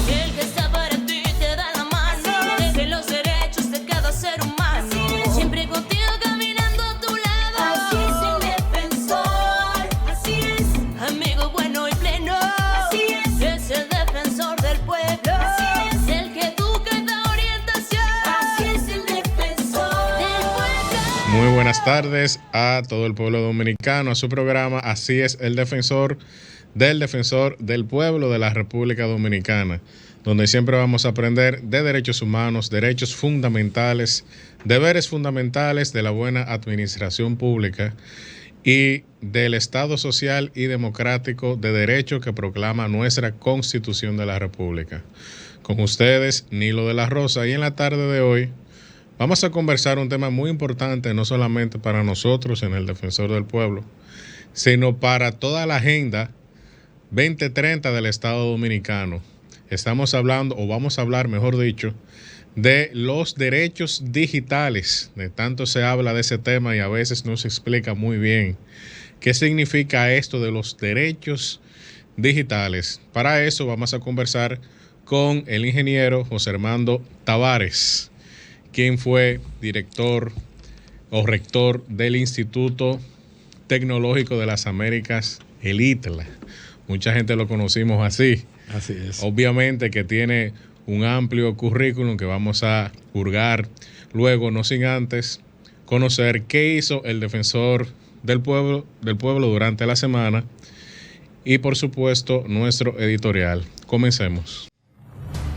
El que está para ti te da la mano. Deje los derechos de cada ser humano. Siempre contigo caminando a tu lado. Así es el defensor. Así es. Amigo bueno y pleno. Así es el defensor del pueblo. Así es el que educa y da orientación. Así es el defensor del pueblo. Muy buenas tardes a todo el pueblo dominicano, a su programa Así es el defensor del pueblo de la República Dominicana, donde siempre vamos a aprender de derechos humanos, derechos fundamentales, deberes fundamentales de la buena administración pública y del Estado social y democrático de derecho que proclama nuestra Constitución de la República. Con ustedes, Nilo de la Rosa, y en la tarde de hoy vamos a conversar un tema muy importante, no solamente para nosotros en el Defensor del Pueblo, sino para toda la agenda 2030 del Estado Dominicano. Estamos hablando, o vamos a hablar, mejor dicho, de los derechos digitales. De tanto se habla de ese tema y a veces no se explica muy bien qué significa esto de los derechos digitales. Para eso vamos a conversar con el ingeniero José Armando Tavares, quien fue director o rector del Instituto Tecnológico de las Américas, el ITLA. Mucha gente lo conocimos así. Así es. Obviamente que tiene un amplio currículum que vamos a hurgar luego, no sin antes conocer qué hizo el defensor del pueblo durante la semana y, por supuesto, nuestro editorial. Comencemos.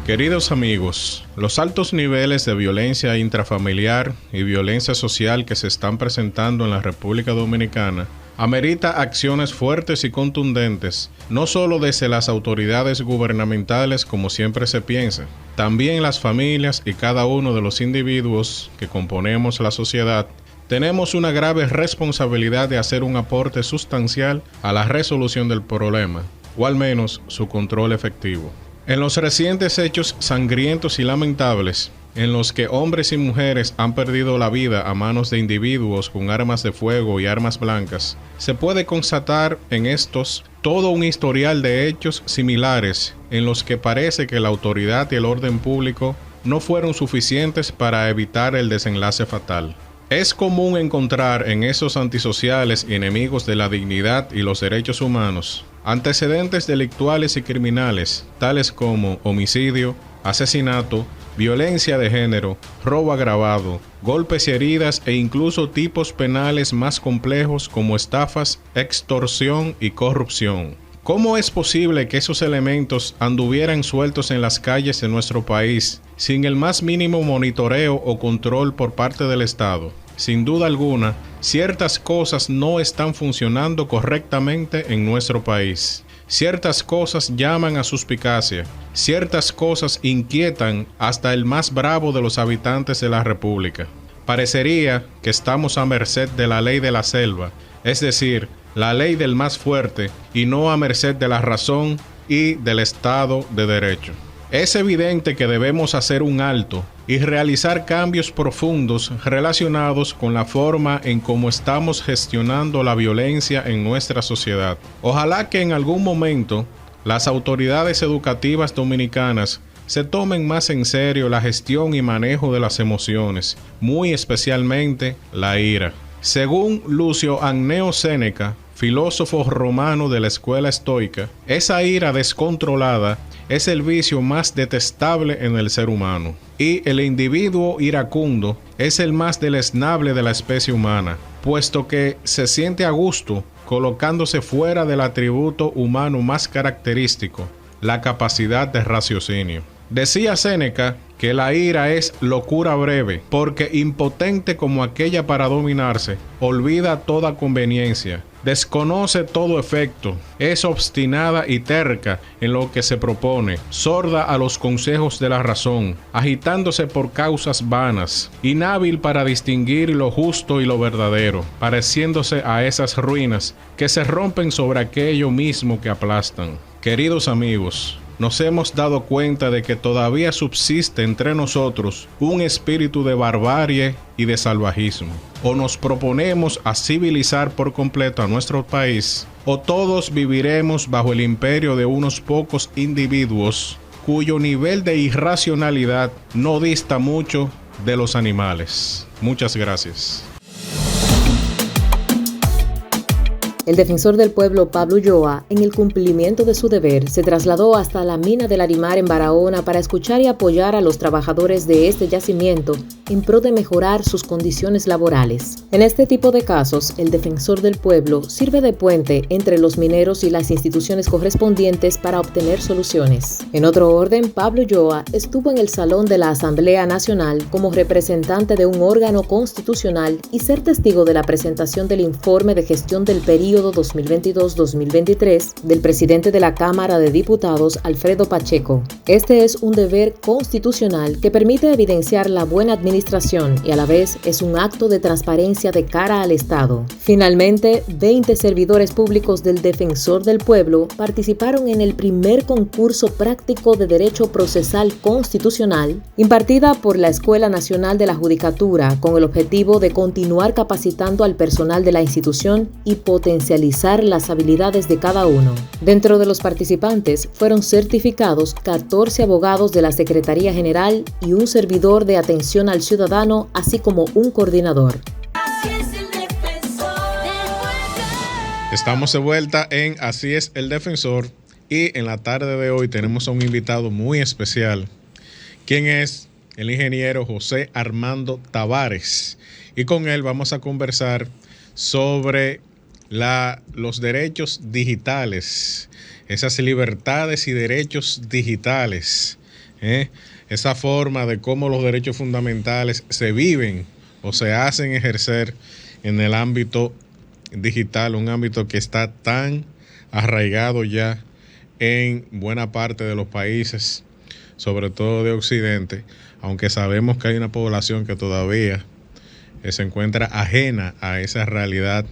Queridos amigos, los altos niveles de violencia intrafamiliar y violencia social que se están presentando en la República Dominicana amerita acciones fuertes y contundentes, no solo desde las autoridades gubernamentales como siempre se piensa, también las familias y cada uno de los individuos que componemos la sociedad tenemos una grave responsabilidad de hacer un aporte sustancial a la resolución del problema, o al menos su control efectivo. En los recientes hechos sangrientos y lamentables, en los que hombres y mujeres han perdido la vida a manos de individuos con armas de fuego y armas blancas, se puede constatar en estos todo un historial de hechos similares en los que parece que la autoridad y el orden público no fueron suficientes para evitar el desenlace fatal. Es común encontrar en esos antisociales y enemigos de la dignidad y los derechos humanos antecedentes delictuales y criminales, tales como homicidio, asesinato, violencia de género, robo agravado, golpes y heridas e incluso tipos penales más complejos como estafas, extorsión y corrupción. ¿Cómo es posible que esos elementos anduvieran sueltos en las calles de nuestro país sin el más mínimo monitoreo o control por parte del Estado? Sin duda alguna, ciertas cosas no están funcionando correctamente en nuestro país. Ciertas cosas llaman a suspicacia, ciertas cosas inquietan hasta el más bravo de los habitantes de la República. Parecería que estamos a merced de la ley de la selva, es decir, la ley del más fuerte, y no a merced de la razón y del Estado de Derecho. Es evidente que debemos hacer un alto y realizar cambios profundos relacionados con la forma en cómo estamos gestionando la violencia en nuestra sociedad. Ojalá que en algún momento las autoridades educativas dominicanas se tomen más en serio la gestión y manejo de las emociones, muy especialmente la ira. Según Lucio Anneo Séneca, filósofo romano de la escuela estoica, esa ira descontrolada es el vicio más detestable en el ser humano, y el individuo iracundo es el más deleznable de la especie humana, puesto que se siente a gusto colocándose fuera del atributo humano más característico, la capacidad de raciocinio. Decía Séneca que la ira es locura breve, porque impotente como aquella para dominarse, olvida toda conveniencia, desconoce todo efecto, es obstinada y terca en lo que se propone, sorda a los consejos de la razón, agitándose por causas vanas, inhábil para distinguir lo justo y lo verdadero, pareciéndose a esas ruinas que se rompen sobre aquello mismo que aplastan. Queridos amigos, nos hemos dado cuenta de que todavía subsiste entre nosotros un espíritu de barbarie y de salvajismo. O nos proponemos a civilizar por completo a nuestro país, o todos viviremos bajo el imperio de unos pocos individuos cuyo nivel de irracionalidad no dista mucho de los animales. Muchas gracias. El defensor del pueblo Pablo Ulloa, en el cumplimiento de su deber, se trasladó hasta la mina del Larimar en Barahona para escuchar y apoyar a los trabajadores de este yacimiento en pro de mejorar sus condiciones laborales. En este tipo de casos, el defensor del pueblo sirve de puente entre los mineros y las instituciones correspondientes para obtener soluciones. En otro orden, Pablo Ulloa estuvo en el Salón de la Asamblea Nacional como representante de un órgano constitucional y ser testigo de la presentación del informe de gestión del período 2022-2023 del presidente de la Cámara de Diputados, Alfredo Pacheco. Este es un deber constitucional que permite evidenciar la buena administración y a la vez es un acto de transparencia de cara al Estado. Finalmente, 20 servidores públicos del Defensor del Pueblo participaron en el primer concurso práctico de Derecho Procesal Constitucional impartida por la Escuela Nacional de la Judicatura con el objetivo de continuar capacitando al personal de la institución y potencializar las habilidades de cada uno. Dentro de los participantes fueron certificados 14 abogados de la Secretaría General y un servidor de atención al ciudadano, así como un coordinador. Estamos de vuelta en Así es el Defensor y en la tarde de hoy tenemos a un invitado muy especial, quien es el ingeniero José Armando Tavares, y con él vamos a conversar sobre los derechos digitales, esas libertades y derechos digitales, esa forma de cómo los derechos fundamentales se viven o se hacen ejercer en el ámbito digital, un ámbito que está tan arraigado ya en buena parte de los países, sobre todo de Occidente, aunque sabemos que hay una población que todavía se encuentra ajena a esa realidad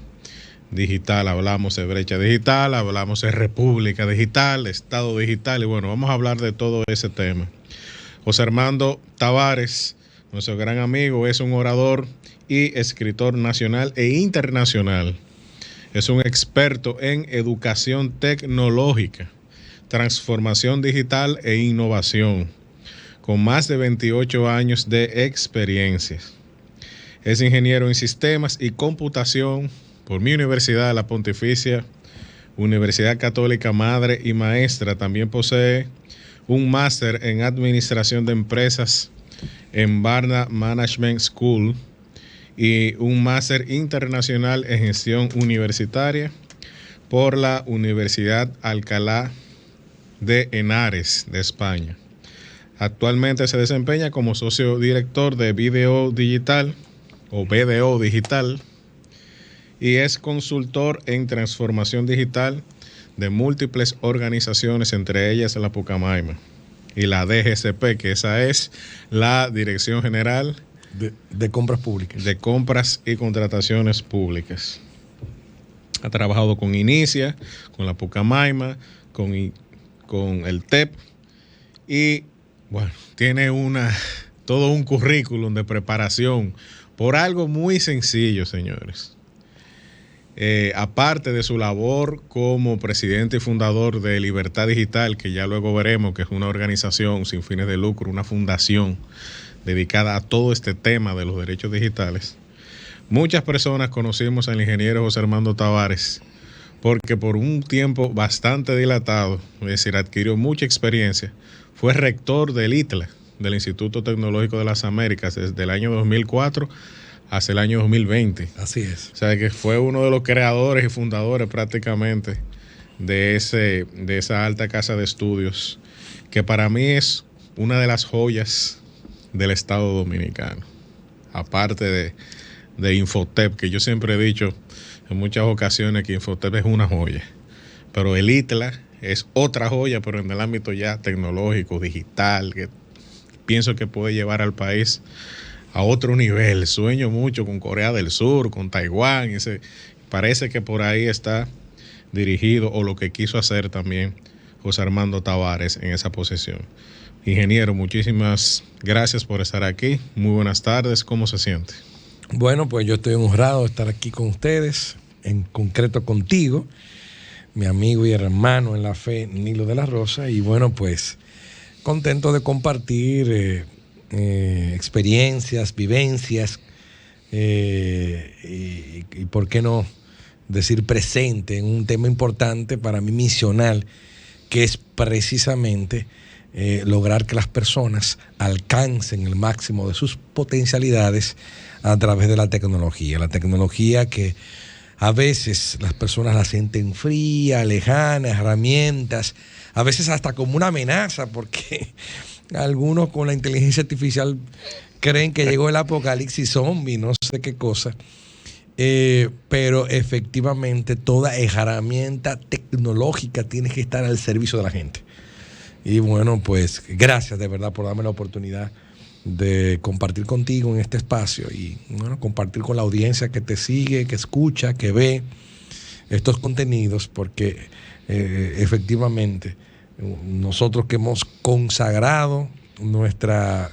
digital. Hablamos de brecha digital, hablamos de república digital, estado digital, y bueno, vamos a hablar de todo ese tema. José Armando Tavares, nuestro gran amigo, es un orador y escritor nacional e internacional. Es un experto en educación tecnológica, transformación digital e innovación, con más de 28 años de experiencia. Es ingeniero en sistemas y computación por mi universidad, la Pontificia Universidad Católica Madre y Maestra. También posee un máster en Administración de Empresas en Barna Management School y un máster internacional en Gestión Universitaria por la Universidad Alcalá de Henares de España. Actualmente se desempeña como socio director de Video Digital o BDO Digital y es consultor en transformación digital de múltiples organizaciones, entre ellas la Pucamaima y la DGCP, que esa es la Dirección General de Compras Públicas. De Compras y Contrataciones Públicas. Ha trabajado con Inicia, con la Pucamaima, con el TEP y bueno, tiene todo un currículum de preparación por algo muy sencillo, señores. Aparte de su labor como presidente y fundador de Libertad Digital, que ya luego veremos que es una organización sin fines de lucro, una fundación dedicada a todo este tema de los derechos digitales, muchas personas conocimos al ingeniero José Armando Tavares porque por un tiempo bastante dilatado, es decir, adquirió mucha experiencia, fue rector del ITLA, del Instituto Tecnológico de las Américas, desde el año 2004 hasta el año 2020. Así es. O sea, que fue uno de los creadores y fundadores prácticamente de esa alta casa de estudios, que para mí es una de las joyas del Estado Dominicano. Aparte de Infotep, que yo siempre he dicho en muchas ocasiones que Infotep es una joya. Pero el ITLA es otra joya, pero en el ámbito ya tecnológico, digital, que pienso que puede llevar al país a otro nivel. Sueño mucho con Corea del Sur, con Taiwán. Parece que por ahí está dirigido, o lo que quiso hacer también José Armando Tavares en esa posición. Ingeniero, muchísimas gracias por estar aquí. Muy buenas tardes. ¿Cómo se siente? Bueno, pues yo estoy honrado de estar aquí con ustedes, en concreto contigo, mi amigo y hermano en la fe, Nilo de la Rosa. Y bueno, pues Contento de compartir experiencias, vivencias y por qué no decir presente en un tema importante para mí misional, que es precisamente lograr que las personas alcancen el máximo de sus potencialidades a través de la tecnología. La tecnología que a veces las personas la sienten fría, lejana, herramientas, a veces hasta como una amenaza, porque algunos con la inteligencia artificial creen que llegó el apocalipsis zombie, no sé qué cosa. Pero efectivamente toda herramienta tecnológica tiene que estar al servicio de la gente. Y bueno, pues gracias de verdad por darme la oportunidad de compartir contigo en este espacio y bueno, compartir con la audiencia que te sigue, que escucha, que ve estos contenidos, porque efectivamente nosotros que hemos consagrado nuestra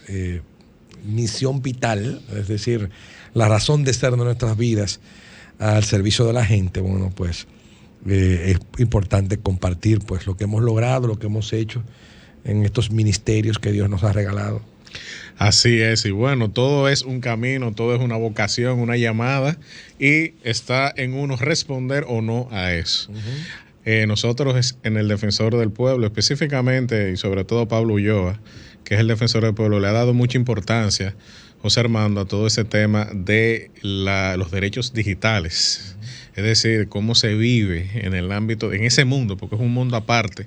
misión vital, es decir, la razón de ser de nuestras vidas al servicio de la gente, bueno, pues es importante compartir pues lo que hemos logrado, lo que hemos hecho en estos ministerios que Dios nos ha regalado. Así es, y bueno, todo es un camino, todo es una vocación, una llamada, y está en uno responder o no a eso. Nosotros en el Defensor del Pueblo, específicamente, y sobre todo Pablo Ulloa, que es el Defensor del Pueblo, le ha dado mucha importancia, José Armando, a todo ese tema de los derechos digitales. Es decir, cómo se vive en el ámbito, en ese mundo, porque es un mundo aparte,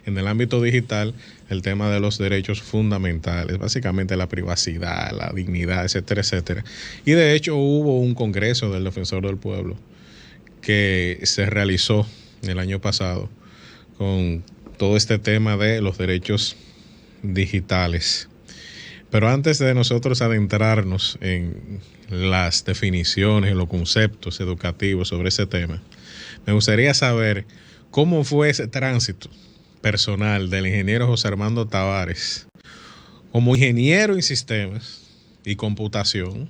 en el ámbito digital, el tema de los derechos fundamentales, básicamente la privacidad, la dignidad, etcétera, etcétera. Y de hecho hubo un congreso del Defensor del Pueblo que se realizó el año pasado con todo este tema de los derechos digitales. Pero antes de nosotros adentrarnos en las definiciones, en los conceptos educativos sobre ese tema, me gustaría saber cómo fue ese tránsito personal del ingeniero José Armando Tavares como ingeniero en sistemas y computación,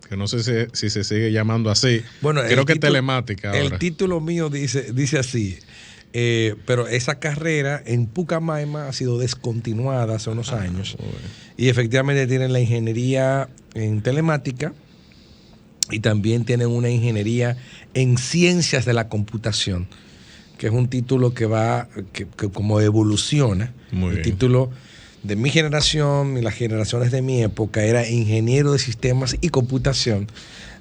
que no sé si se sigue llamando así. Bueno, creo que telemática ahora. El título mío dice así. Pero esa carrera en Pucamaima ha sido descontinuada hace unos años. Bueno. Y efectivamente tienen la ingeniería en telemática y también tienen una ingeniería en ciencias de la computación, que es un título que como evoluciona. Muy bien. El título de mi generación y las generaciones de mi época era ingeniero de sistemas y computación.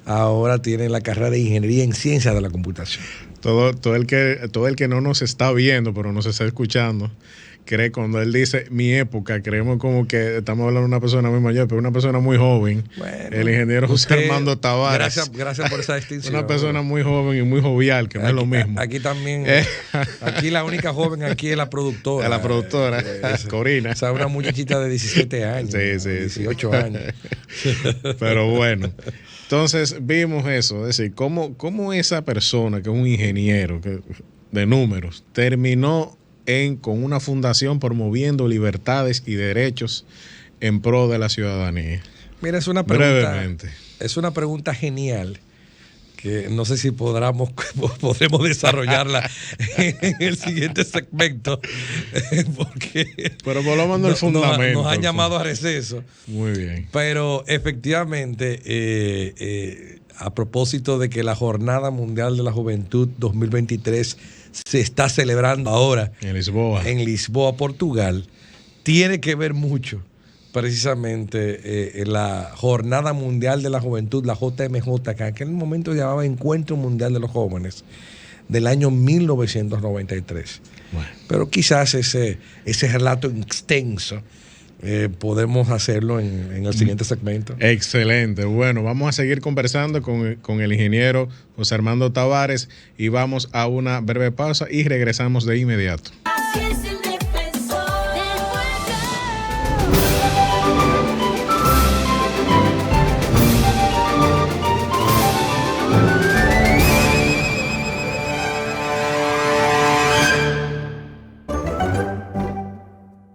Ahora tienen la carrera de ingeniería en ciencias de la computación. Todo el que no nos está viendo, pero nos está escuchando, cree cuando él dice mi época, creemos como que estamos hablando de una persona muy mayor, pero una persona muy joven. Bueno, el ingeniero José Armando Tavares. Gracias por esa distinción. Una persona muy joven y muy jovial, que no es lo mismo. Aquí también, aquí la única joven aquí es la productora. Es la productora, Corina. O sea, una muchachita de 17 años, sí, 18 años. Pero bueno. Entonces vimos eso, es decir, cómo esa persona que es un ingeniero de números terminó con una fundación promoviendo libertades y derechos en pro de la ciudadanía. Mira, es una pregunta genial que no sé si podremos desarrollarla en el siguiente segmento, porque pero por lo menos el fundamento nos han llamado a receso. Muy bien. Pero efectivamente, a propósito de que la Jornada Mundial de la Juventud 2023 se está celebrando ahora en Lisboa, Portugal, tiene que ver mucho precisamente la Jornada Mundial de la Juventud, la JMJ, que en aquel momento llamaba Encuentro Mundial de los Jóvenes, del año 1993. Bueno. Pero quizás ese relato extenso podemos hacerlo en el siguiente segmento. Excelente. Bueno, vamos a seguir conversando con el ingeniero José Armando Tavares y vamos a una breve pausa y regresamos de inmediato.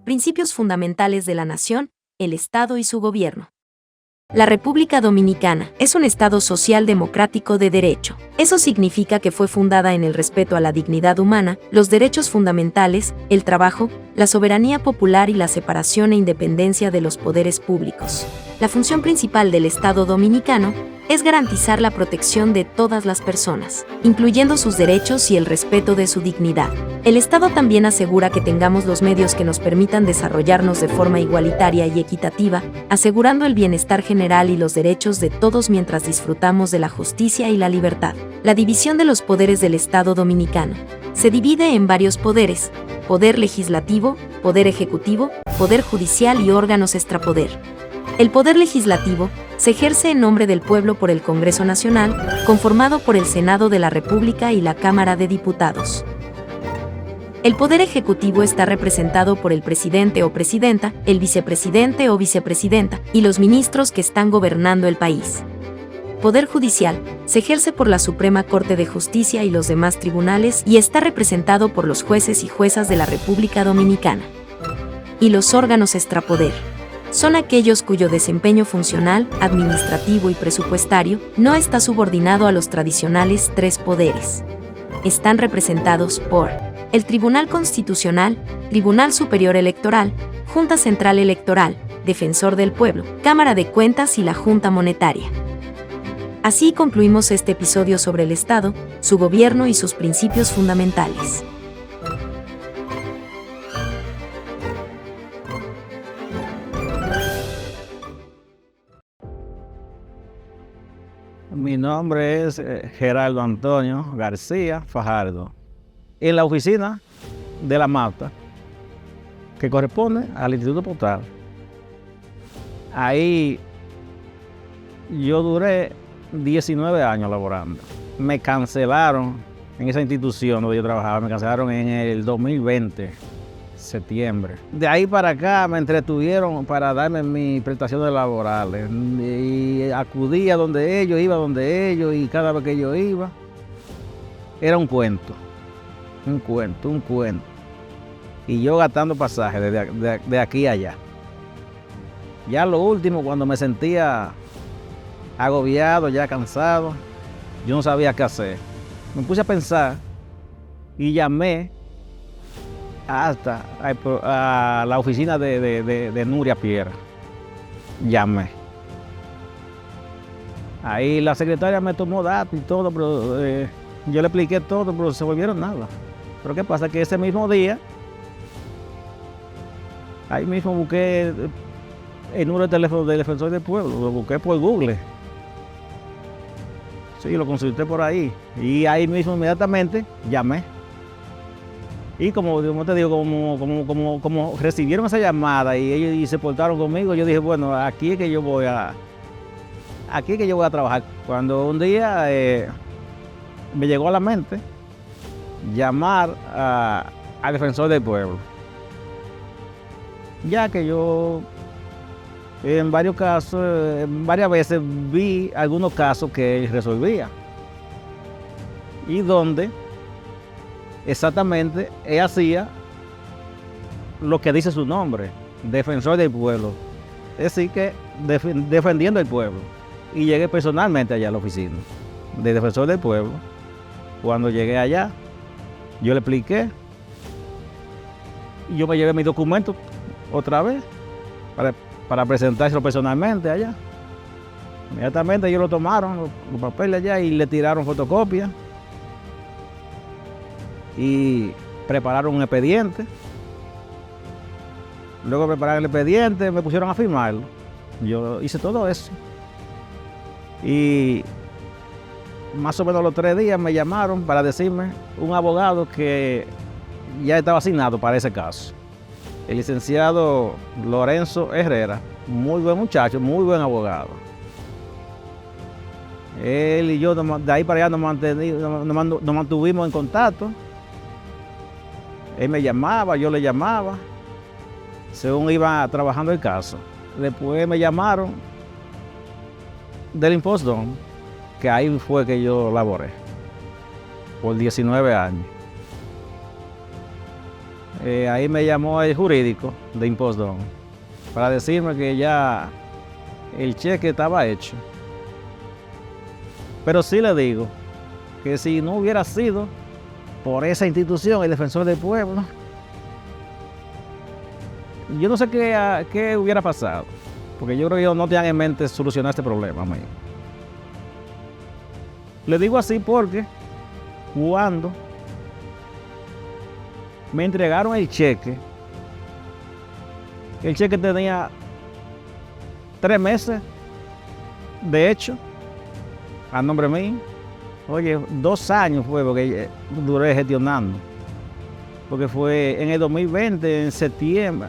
Principios fundamentales de la nación, el Estado y su gobierno. La República Dominicana es un Estado social democrático de derecho. Eso significa que fue fundada en el respeto a la dignidad humana, los derechos fundamentales, el trabajo, la soberanía popular y la separación e independencia de los poderes públicos. La función principal del Estado dominicano es garantizar la protección de todas las personas, incluyendo sus derechos y el respeto de su dignidad. El Estado también asegura que tengamos los medios que nos permitan desarrollarnos de forma igualitaria y equitativa, asegurando el bienestar general y los derechos de todos mientras disfrutamos de la justicia y la libertad. La división de los poderes del Estado dominicano se divide en varios poderes: poder legislativo, poder ejecutivo, poder judicial y órganos extrapoder. El poder legislativo se ejerce en nombre del pueblo por el Congreso Nacional, conformado por el Senado de la República y la Cámara de Diputados. El poder ejecutivo está representado por el presidente o presidenta, el vicepresidente o vicepresidenta y los ministros que están gobernando el país. Poder judicial se ejerce por la Suprema Corte de Justicia y los demás tribunales y está representado por los jueces y juezas de la República Dominicana. Y los órganos extrapoder son aquellos cuyo desempeño funcional, administrativo y presupuestario no está subordinado a los tradicionales tres poderes. Están representados por el Tribunal Constitucional, Tribunal Superior Electoral, Junta Central Electoral, Defensor del Pueblo, Cámara de Cuentas y la Junta Monetaria. Así concluimos este episodio sobre el Estado, su gobierno y sus principios fundamentales. Mi nombre es Gerardo Antonio García Fajardo. En la oficina de la Mata, que corresponde al Instituto Postal. Ahí yo duré 19 años laborando. Me cancelaron en esa institución donde yo trabajaba, me cancelaron en el 2020, septiembre. De ahí para acá me entretuvieron para darme mis prestaciones laborales. Y acudía donde ellos, iba donde ellos, y cada vez que yo iba, era un cuento. Un cuento. Y yo gastando pasajes de aquí a allá. Ya lo último, cuando me sentía agobiado, ya cansado, yo no sabía qué hacer. Me puse a pensar y llamé hasta a la oficina de Nuria Piera. Llamé. Ahí la secretaria me tomó datos y todo, pero yo le expliqué todo, pero se volvieron nada. Pero ¿qué pasa? Que ese mismo día, ahí mismo busqué el número de teléfono del Defensor del Pueblo, lo busqué por Google. Sí, lo consulté por ahí. Y ahí mismo inmediatamente llamé. Y como te digo, como recibieron esa llamada y ellos se portaron conmigo, yo dije, bueno, aquí es que yo voy a trabajar. Cuando un día me llegó a la mente llamar al Defensor del Pueblo, ya que yo en varios casos, varias veces vi algunos casos que él resolvía y donde exactamente él hacía lo que dice su nombre, Defensor del Pueblo, es decir que defendiendo el pueblo. Y llegué personalmente allá a la oficina de Defensor del Pueblo. Cuando llegué allá, yo le expliqué y yo me llevé mis documentos otra vez para presentárselo personalmente allá. Inmediatamente ellos lo tomaron, los papeles allá, y le tiraron fotocopia y prepararon un expediente. Luego de preparar el expediente, me pusieron a firmarlo. Yo hice todo eso. Y más o menos los 3 días me llamaron para decirme un abogado que ya estaba asignado para ese caso. El licenciado Lorenzo Herrera, muy buen muchacho, muy buen abogado. Él y yo de ahí para allá nos mantuvimos en contacto. Él me llamaba, yo le llamaba, según iba trabajando el caso. Después me llamaron del Impostón, que ahí fue que yo laboré por 19 años. Ahí me llamó el jurídico de Impostón para decirme que ya el cheque estaba hecho. Pero sí le digo que si no hubiera sido por esa institución, el Defensor del Pueblo, yo no sé qué hubiera pasado. Porque yo creo que ellos no tenían en mente solucionar este problema, amigo. Le digo así porque cuando me entregaron el cheque tenía 3 meses, de hecho, a nombre mío. Oye, 2 años fue porque duré gestionando. Porque fue en el 2020, en septiembre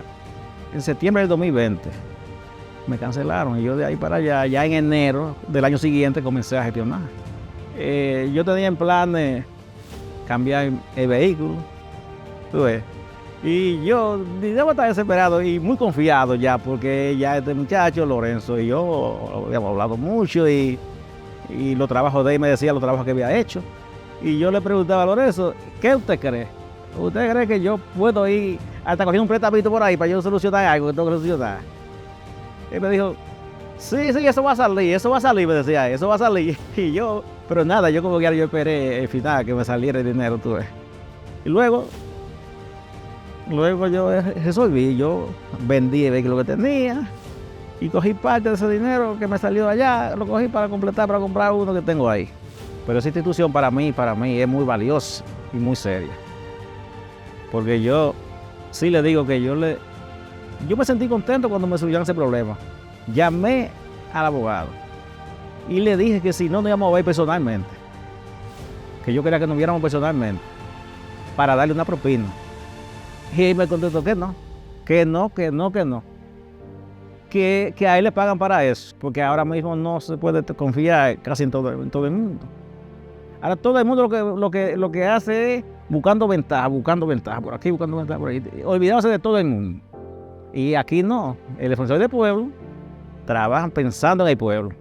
del 2020. Me cancelaron y yo de ahí para allá, ya en enero del año siguiente comencé a gestionar. Yo tenía en planes cambiar el vehículo, tú ves. Y yo debo estar desesperado y muy confiado ya, porque ya este muchacho, Lorenzo, y yo habíamos hablado mucho y los trabajos de él me decía los trabajos que había hecho. Y yo le preguntaba a Lorenzo, ¿qué usted cree? ¿Usted cree que yo puedo ir hasta cogiendo un prestamito por ahí para yo solucionar algo que tengo que solucionar? Él me dijo, sí, eso va a salir, me decía, eso va a salir. Y yo, pero nada, yo como que yo esperé el final, que me saliera el dinero, tú ves. Y luego yo resolví, yo vendí el vehículo que tenía y cogí parte de ese dinero que me salió de allá, lo cogí para comprar uno que tengo ahí. Pero esa institución para mí es muy valiosa y muy seria. Porque yo sí le digo que yo me sentí contento cuando me surgieron ese problema. Llamé al abogado y le dije que si no íbamos a ver personalmente, que yo quería que nos viéramos personalmente para darle una propina. Y él me contestó que no, que a él le pagan para eso, porque ahora mismo no se puede confiar casi en todo el mundo. Ahora todo el mundo lo que hace es buscando ventaja por aquí, buscando ventaja por ahí, olvidándose de todo el mundo. Y aquí no, el Defensor del Pueblo trabajan pensando en el pueblo.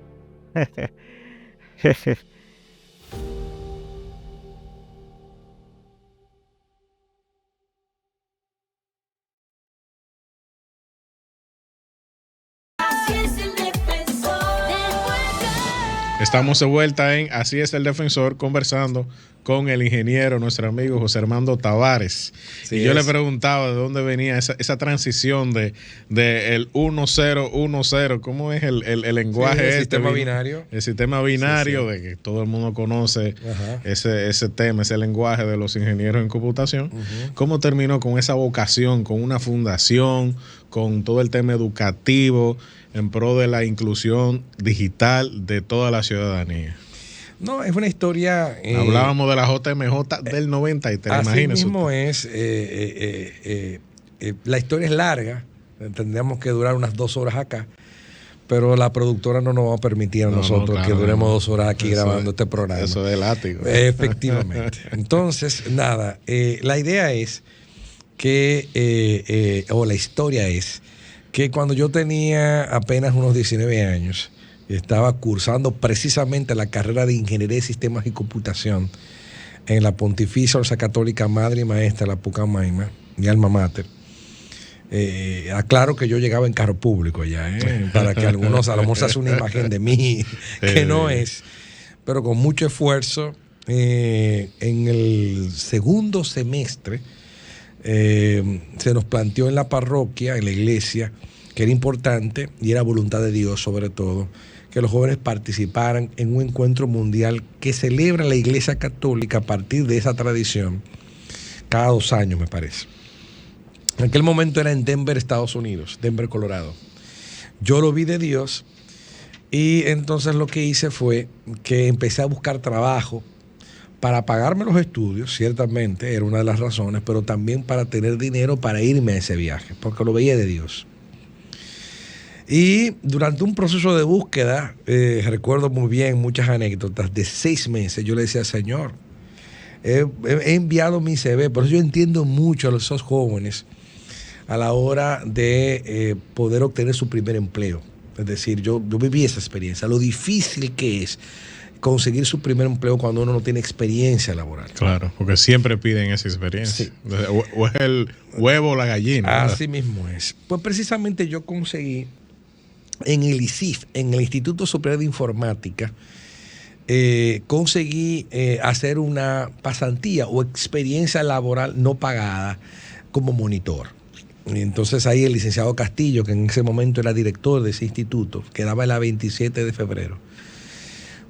Así es el defensor del pueblo. Estamos de vuelta en Así es el Defensor, conversando con el ingeniero, nuestro amigo José Armando Tavares. Sí, y yo le preguntaba de dónde venía esa transición de el 1-0-1-0. ¿Cómo es el lenguaje el sistema binario? El sistema binario, sí. de que todo el mundo conoce. Ajá. ese tema, ese lenguaje de los ingenieros en computación. Uh-huh. ¿Cómo terminó con esa vocación, con una fundación, con todo el tema educativo en pro de la inclusión digital de toda la ciudadanía? No, es una historia... Hablábamos de la JMJ del 93, así imagínese mismo usted. la historia es larga, tendríamos que durar unas 2 horas acá, pero la productora no nos va a permitir a nosotros claro, que duremos 2 horas aquí eso grabando este programa. Eso es látigo. Efectivamente. Entonces, nada, la idea es que, o la historia es, que cuando yo tenía apenas unos 19 años, estaba cursando precisamente la carrera de Ingeniería de Sistemas y Computación en la Pontificia Universidad Católica Madre y Maestra, la Pucamaima, mi alma mater. Aclaro que yo llegaba en carro público ya, para que algunos a lo mejor se hace una imagen de mí que no es, pero con mucho esfuerzo. En el segundo semestre se nos planteó en la parroquia, en la iglesia, que era importante y era voluntad de Dios sobre todo, que los jóvenes participaran en un encuentro mundial que celebra la Iglesia Católica a partir de esa tradición cada 2 años, me parece. En aquel momento era en Denver, Estados Unidos, Denver, Colorado. Yo lo vi de Dios y entonces lo que hice fue que empecé a buscar trabajo para pagarme los estudios, ciertamente era una de las razones, pero también para tener dinero para irme a ese viaje, porque lo veía de Dios. Y durante un proceso de búsqueda, recuerdo muy bien muchas anécdotas, de 6 meses, yo le decía, Señor, he enviado mi CV, por eso yo entiendo mucho a esos jóvenes a la hora de poder obtener su primer empleo. Es decir, yo viví esa experiencia, lo difícil que es conseguir su primer empleo cuando uno no tiene experiencia laboral. Claro, porque siempre piden esa experiencia. Sí. O es el huevo o la gallina. Así mismo es. Pues precisamente yo conseguí en el ISIF, en el Instituto Superior de Informática, conseguí hacer una pasantía o experiencia laboral no pagada como monitor. Y entonces ahí el licenciado Castillo, que en ese momento era director de ese instituto, quedaba la 27 de febrero,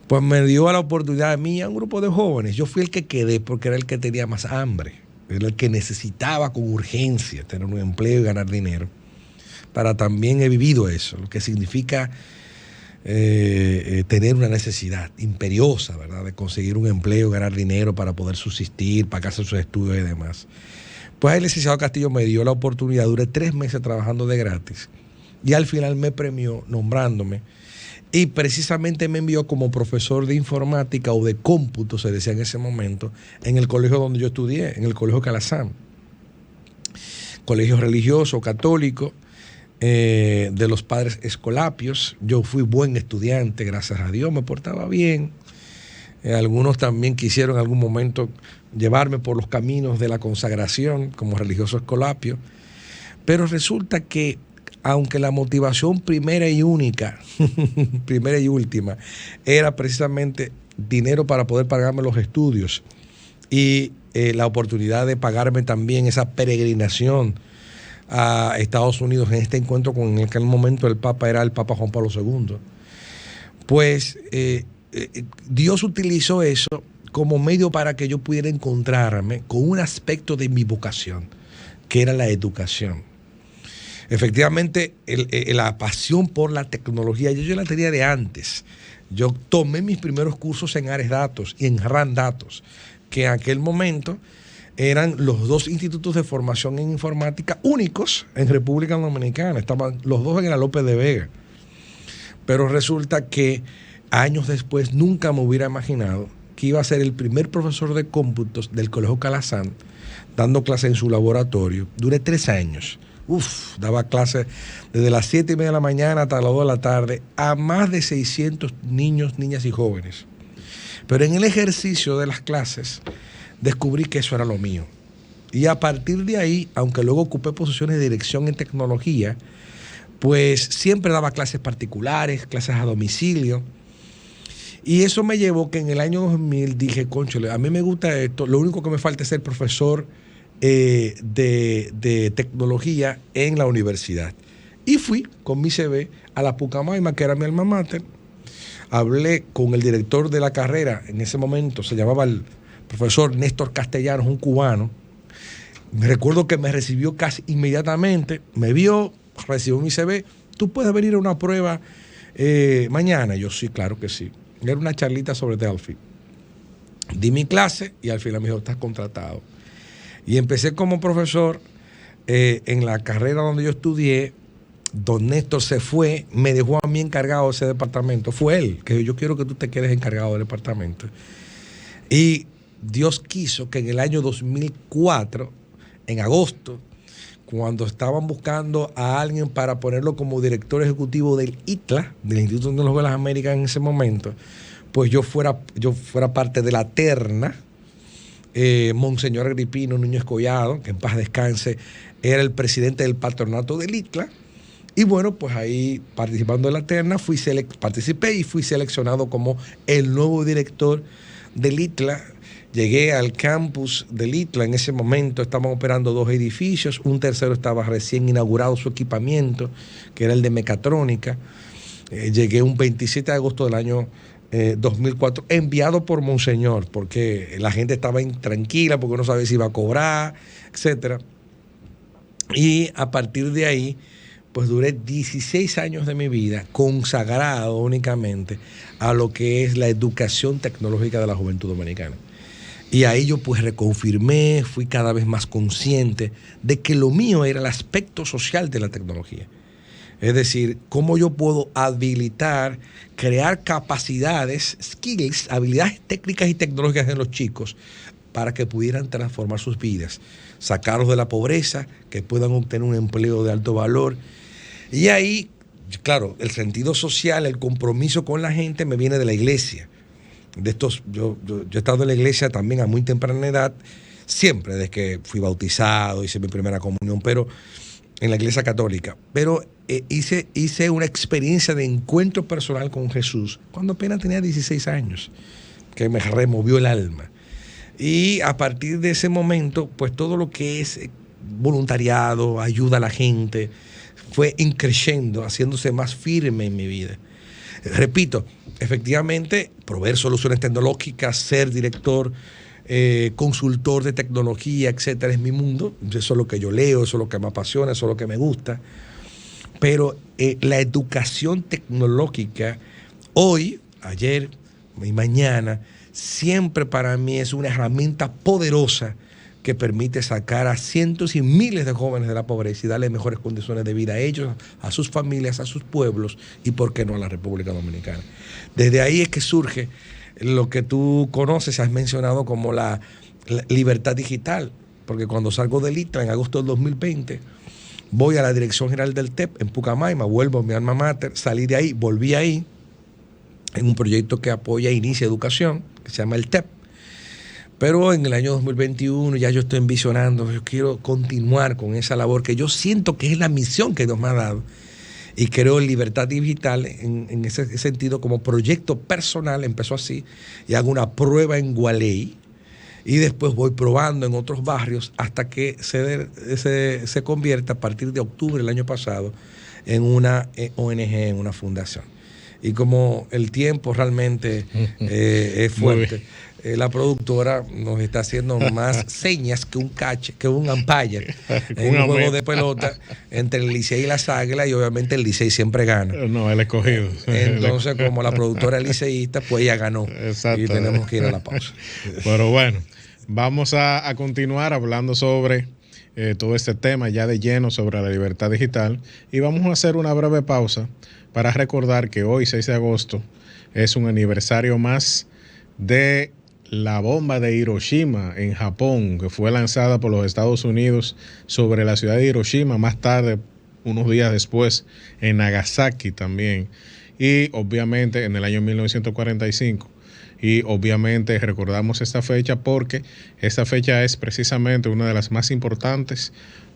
pues me dio la oportunidad a mí y a un grupo de jóvenes. Yo fui el que quedé porque era el que tenía más hambre, era el que necesitaba con urgencia tener un empleo y ganar dinero. Para también he vivido eso, lo que significa tener una necesidad imperiosa, ¿verdad?, de conseguir un empleo, ganar dinero para poder subsistir, pagarse sus estudios y demás. Pues el licenciado Castillo me dio la oportunidad, duré 3 meses trabajando de gratis y al final me premió nombrándome y precisamente me envió como profesor de informática o de cómputo, se decía en ese momento, en el colegio donde yo estudié, en el colegio Calazán, colegio religioso, católico, de los padres escolapios. Yo fui buen estudiante, gracias a Dios, me portaba bien. Algunos también quisieron en algún momento llevarme por los caminos de la consagración como religioso escolapio, pero resulta que aunque la motivación primera y única, primera y última, era precisamente dinero para poder pagarme los estudios y la oportunidad de pagarme también esa peregrinación a Estados Unidos en este encuentro con en aquel momento el Papa era el Papa Juan Pablo II, pues Dios utilizó eso como medio para que yo pudiera encontrarme con un aspecto de mi vocación, que era la educación. Efectivamente, la pasión por la tecnología, yo la tenía de antes. Yo tomé mis primeros cursos en Ares Datos y en RAN Datos, que en aquel momento eran los 2 institutos de formación en informática únicos en República Dominicana. Estaban los 2 en la López de Vega. Pero resulta que años después nunca me hubiera imaginado que iba a ser el primer profesor de cómputos del Colegio Calazán, dando clases en su laboratorio. Duré 3 años. Daba clases desde las 7:30 de la mañana hasta las 2 de la tarde a más de 600 niños, niñas y jóvenes. Pero en el ejercicio de las clases descubrí que eso era lo mío. Y a partir de ahí, aunque luego ocupé posiciones de dirección en tecnología, pues siempre daba clases particulares, clases a domicilio. Y eso me llevó que en el año 2000 dije, cónchale, a mí me gusta esto, lo único que me falta es ser profesor de tecnología en la universidad. Y fui con mi CV a la Pucamaima, que era mi alma mater. Hablé con el director de la carrera, en ese momento se llamaba el profesor Néstor Castellanos, un cubano. Me recuerdo que me recibió casi inmediatamente, me vio, recibió mi CV. ¿Tú puedes venir a una prueba mañana? Yo, sí, claro que sí. Era una charlita sobre Delphi. Di mi clase y al final me dijo, estás contratado. Y empecé como profesor en la carrera donde yo estudié. Don Néstor se fue, me dejó a mí encargado de ese departamento. Fue él, que yo quiero que tú te quedes encargado del departamento. Y Dios quiso que en el año 2004, en agosto, cuando estaban buscando a alguien para ponerlo como director ejecutivo del ITLA, del Instituto de Tecnología de las Américas en ese momento, pues yo fuera parte de la terna. Monseñor Agripino Núñez Collado, que en paz descanse, era el presidente del patronato del ITLA. Y bueno, pues ahí participando de la terna, participé y fui seleccionado como el nuevo director del ITLA. Llegué al campus del ITLA, en ese momento estaban operando 2 edificios, un tercero estaba recién inaugurado su equipamiento, que era el de mecatrónica. Llegué un 27 de agosto del año 2004, enviado por Monseñor, porque la gente estaba intranquila, porque no sabía si iba a cobrar, etcétera. Y a partir de ahí, pues duré 16 años de mi vida consagrado únicamente a lo que es la educación tecnológica de la juventud dominicana. Y ahí yo pues reconfirmé, fui cada vez más consciente de que lo mío era el aspecto social de la tecnología. Es decir, cómo yo puedo habilitar, crear capacidades, skills, habilidades técnicas y tecnológicas en los chicos para que pudieran transformar sus vidas, sacarlos de la pobreza, que puedan obtener un empleo de alto valor. Y ahí, claro, el sentido social, el compromiso con la gente me viene de la iglesia. Yo he estado en la iglesia también a muy temprana edad, siempre desde que fui bautizado, hice mi primera comunión, pero en la Iglesia Católica, pero hice una experiencia de encuentro personal con Jesús cuando apenas tenía 16 años, que me removió el alma. Y a partir de ese momento, pues todo lo que es voluntariado, ayuda a la gente, fue increciendo, haciéndose más firme en mi vida. Repito, efectivamente, proveer soluciones tecnológicas, ser director, consultor de tecnología, etcétera, es mi mundo. Eso es lo que yo leo, eso es lo que me apasiona, eso es lo que me gusta. Pero la educación tecnológica, hoy, ayer y mañana, siempre para mí es una herramienta poderosa que permite sacar a cientos y miles de jóvenes de la pobreza y darle mejores condiciones de vida a ellos, a sus familias, a sus pueblos y, por qué no, a la República Dominicana. Desde ahí es que surge lo que tú conoces, has mencionado como la libertad digital, porque cuando salgo del ITRA en agosto del 2020, voy a la Dirección General del TEP en Pucamaima, vuelvo a mi alma mater, salí de ahí, volví ahí, en un proyecto que apoya e inicia educación, que se llama el TEP. Pero en el año 2021 ya yo estoy envisionando, yo quiero continuar con esa labor que yo siento que es la misión que Dios me ha dado. Y creo en Libertad Digital en ese sentido como proyecto personal, empezó así, y hago una prueba en Gualey, y después voy probando en otros barrios hasta que se convierta a partir de octubre del año pasado en una ONG, en una fundación. Y como el tiempo realmente es fuerte, la productora nos está haciendo más señas que un catch, que un umpire en un juego de pelota entre el Licey y las Águilas, y obviamente el Licey siempre gana. No, el escogido. Entonces, como la productora es liceísta, pues ella ganó. Y tenemos que ir a la pausa. Pero bueno, vamos a continuar hablando sobre todo este tema ya de lleno sobre la libertad digital, y vamos a hacer una breve pausa para recordar que hoy, 6 de agosto, es un aniversario más de la bomba de Hiroshima en Japón, que fue lanzada por los Estados Unidos sobre la ciudad de Hiroshima, más tarde, unos días después, en Nagasaki también, y obviamente en el año 1945. Y obviamente recordamos esta fecha porque esta fecha es precisamente una de las más importantes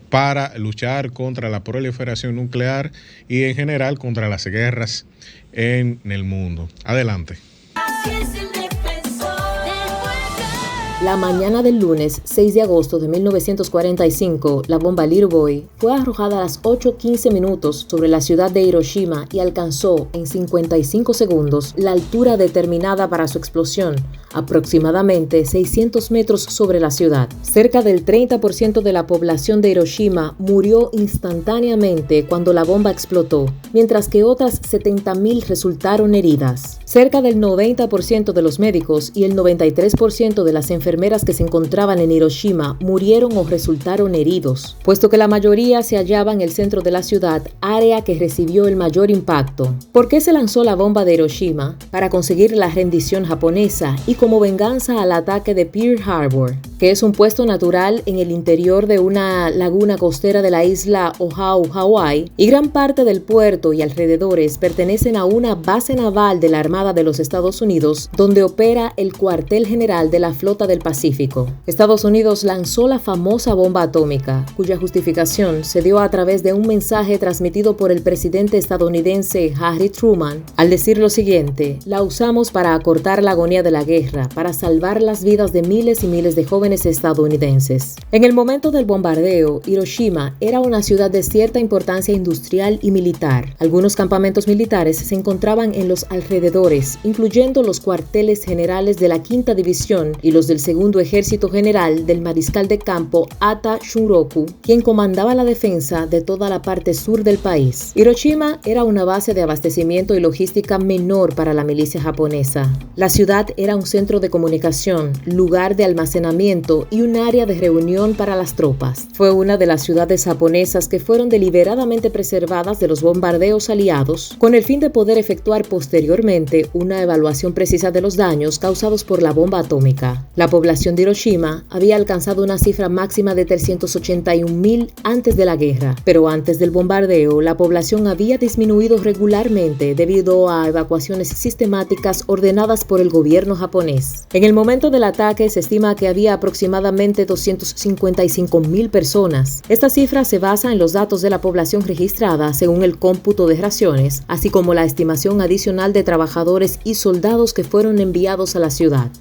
para luchar contra la proliferación nuclear y en general contra las guerras en el mundo. Adelante. Así es el defensor del pueblo. La mañana del lunes 6 de agosto de 1945, la bomba Little Boy fue arrojada a las 8:15 minutos sobre la ciudad de Hiroshima y alcanzó en 55 segundos la altura determinada para su explosión, aproximadamente 600 metros sobre la ciudad. Cerca del 30% de la población de Hiroshima murió instantáneamente cuando la bomba explotó, mientras que otras 70,000 resultaron heridas. Cerca del 90% de los médicos y el 93% de las enfermeras que se encontraban en Hiroshima murieron o resultaron heridos, puesto que la mayoría se hallaba en el centro de la ciudad, área que recibió el mayor impacto. ¿Por qué se lanzó la bomba de Hiroshima? Para conseguir la rendición japonesa y como venganza al ataque de Pearl Harbor, que es un puesto natural en el interior de una laguna costera de la isla Oahu, Hawái, y gran parte del puerto y alrededores pertenecen a una base naval de la Armada de los Estados Unidos, donde opera el cuartel general de la Flota del Pacífico. Estados Unidos lanzó la famosa bomba atómica, cuya justificación se dio a través de un mensaje transmitido por el presidente estadounidense Harry Truman, al decir lo siguiente: la usamos para acortar la agonía de la guerra, para salvar las vidas de miles y miles de jóvenes estadounidenses. En el momento del bombardeo, Hiroshima era una ciudad de cierta importancia industrial y militar. Algunos campamentos militares se encontraban en los alrededores, incluyendo los cuarteles generales de la Quinta División y los del Segundo Ejército General del mariscal de campo Ata Shunroku, quien comandaba la defensa de toda la parte sur del país. Hiroshima era una base de abastecimiento y logística menor para la milicia japonesa. La ciudad era un centro de comunicación, lugar de almacenamiento y un área de reunión para las tropas. Fue una de las ciudades japonesas que fueron deliberadamente preservadas de los bombardeos aliados, con el fin de poder efectuar posteriormente una evaluación precisa de los daños causados por la bomba atómica. La población de Hiroshima había alcanzado una cifra máxima de 381.000 antes de la guerra, pero antes del bombardeo la población había disminuido regularmente debido a evacuaciones sistemáticas ordenadas por el gobierno japonés. En el momento del ataque se estima que había aproximadamente 255.000 personas. Esta cifra se basa en los datos de la población registrada según el cómputo de raciones, así como la estimación adicional de trabajadores y soldados que fueron enviados a la ciudad.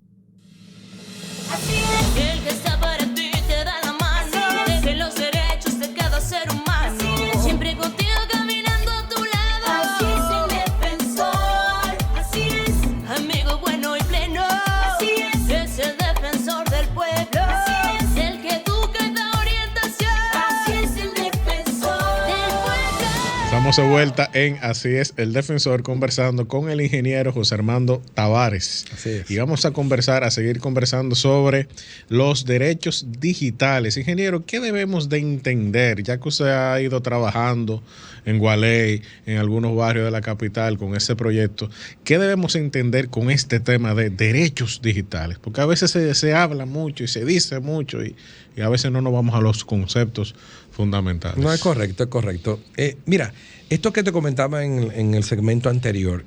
El que está para ti te da la mano, de los derechos de cada ser humano, siempre contigo caminando a tu lado. Así es el defensor, así es, amigo bueno y pleno. Así es el defensor del pueblo, así es el que educa y da orientación. Así es el defensor del pueblo. Estamos de vuelta en Así es el Defensor, conversando con el ingeniero José Armando Tavares. Así es. Y vamos a seguir conversando sobre los derechos digitales. Ingeniero, ¿qué debemos de entender? Ya que usted ha ido trabajando en Gualey, en algunos barrios de la capital con ese proyecto, ¿qué debemos entender con este tema de derechos digitales? Porque a veces se habla mucho y se dice mucho y a veces no nos vamos a los conceptos fundamentales. No, es correcto, es correcto. Mira, esto que te comentaba en el segmento anterior,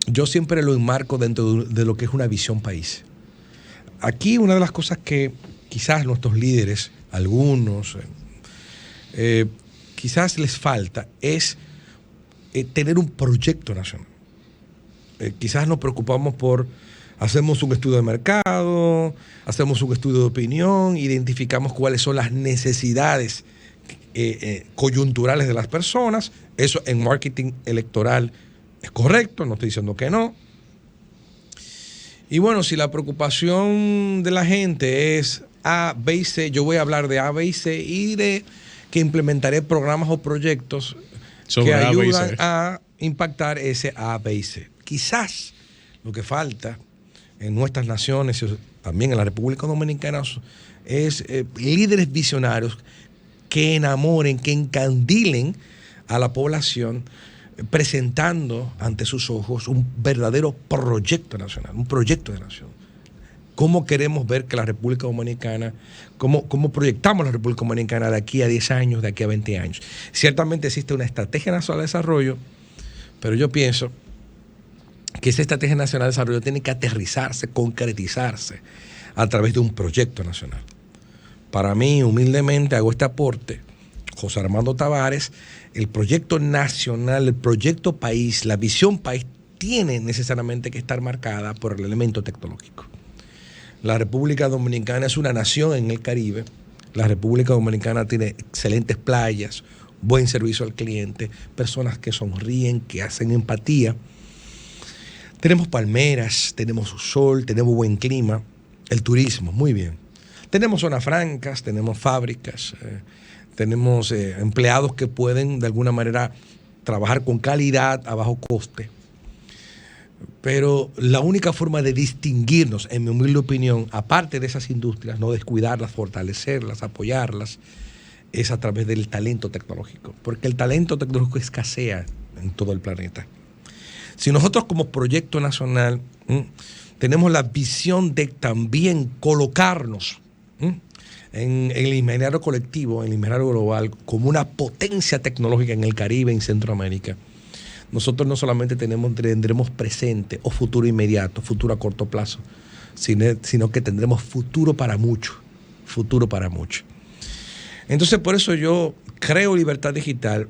yo siempre lo enmarco dentro de lo que es una visión país. Aquí una de las cosas que quizás nuestros líderes, algunos, quizás les falta es tener un proyecto nacional. Quizás nos preocupamos por, hacemos un estudio de mercado, hacemos un estudio de opinión, identificamos cuáles son las necesidades coyunturales de las personas. Eso en marketing electoral es correcto, no estoy diciendo que no. Y bueno, si la preocupación de la gente es A, B y C, yo voy a hablar de A, B y C y de que implementaré programas o proyectos sobre que ayudan A, B y C. a impactar ese A, B y C. Quizás lo que falta en nuestras naciones, también en la República Dominicana, es líderes visionarios que enamoren, que encandilen a la población, presentando ante sus ojos un verdadero proyecto nacional, un proyecto de nación. ¿Cómo queremos ver que la República Dominicana, cómo proyectamos la República Dominicana de aquí a 10 años, de aquí a 20 años? Ciertamente existe una estrategia nacional de desarrollo, pero yo pienso que esa estrategia nacional de desarrollo tiene que aterrizarse, concretizarse a través de un proyecto nacional. Para mí, humildemente, hago este aporte, José Armando Tavares, el proyecto nacional, el proyecto país, la visión país, tiene necesariamente que estar marcada por el elemento tecnológico. La República Dominicana es una nación en el Caribe. La República Dominicana tiene excelentes playas, buen servicio al cliente, personas que sonríen, que hacen empatía. Tenemos palmeras, tenemos sol, tenemos buen clima, el turismo, muy bien. Tenemos zonas francas, tenemos fábricas, tenemos empleados que pueden de alguna manera trabajar con calidad a bajo coste. Pero la única forma de distinguirnos, en mi humilde opinión, aparte de esas industrias, no descuidarlas, fortalecerlas, apoyarlas, es a través del talento tecnológico. Porque el talento tecnológico escasea en todo el planeta. Si nosotros como proyecto nacional tenemos la visión de también colocarnos en el imaginario colectivo, en el imaginario global, como una potencia tecnológica en el Caribe, en Centroamérica, nosotros no solamente tendremos presente o futuro inmediato, futuro a corto plazo, sino que tendremos futuro para mucho, futuro para mucho. Entonces, por eso yo creo Libertad Digital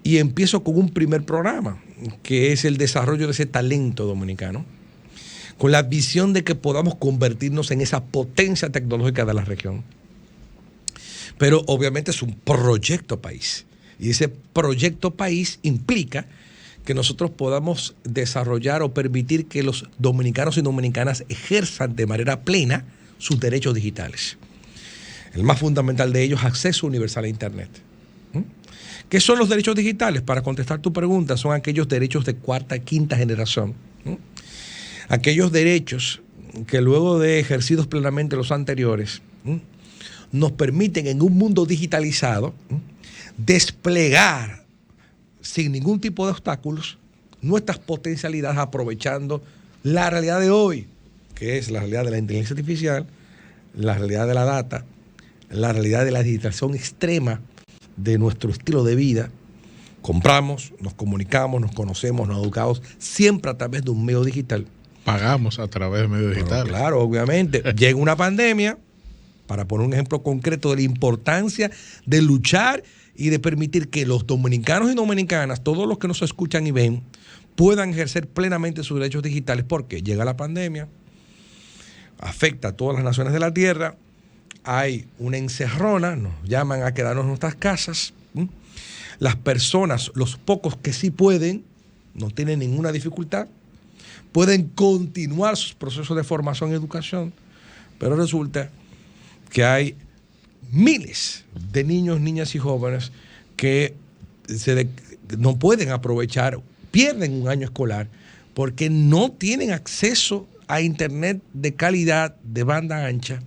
y empiezo con un primer programa, que es el desarrollo de ese talento dominicano, con la visión de que podamos convertirnos en esa potencia tecnológica de la región. Pero obviamente es un proyecto país. Y ese proyecto país implica que nosotros podamos desarrollar o permitir que los dominicanos y dominicanas ejerzan de manera plena sus derechos digitales. El más fundamental de ellos es acceso universal a Internet. ¿Qué son los derechos digitales? Para contestar tu pregunta, son aquellos derechos de cuarta, quinta generación. Aquellos derechos que luego de ejercidos plenamente los anteriores, nos permiten en un mundo digitalizado desplegar sin ningún tipo de obstáculos nuestras potencialidades, aprovechando la realidad de hoy, que es la realidad de la inteligencia artificial, la realidad de la data, la realidad de la digitalización extrema de nuestro estilo de vida. Compramos, nos comunicamos, nos conocemos, nos educamos siempre a través de un medio digital. Pagamos a través de medios digitales. Claro, obviamente. Llega una pandemia, para poner un ejemplo concreto de la importancia de luchar y de permitir que los dominicanos y dominicanas, todos los que nos escuchan y ven, puedan ejercer plenamente sus derechos digitales, porque llega la pandemia, afecta a todas las naciones de la tierra, hay una encerrona, nos llaman a quedarnos en nuestras casas. Las personas, los pocos que sí pueden, no tienen ninguna dificultad, pueden continuar sus procesos de formación y educación, pero resulta que hay miles de niños, niñas y jóvenes que no pueden aprovechar, pierden un año escolar porque no tienen acceso a internet de calidad, de banda ancha,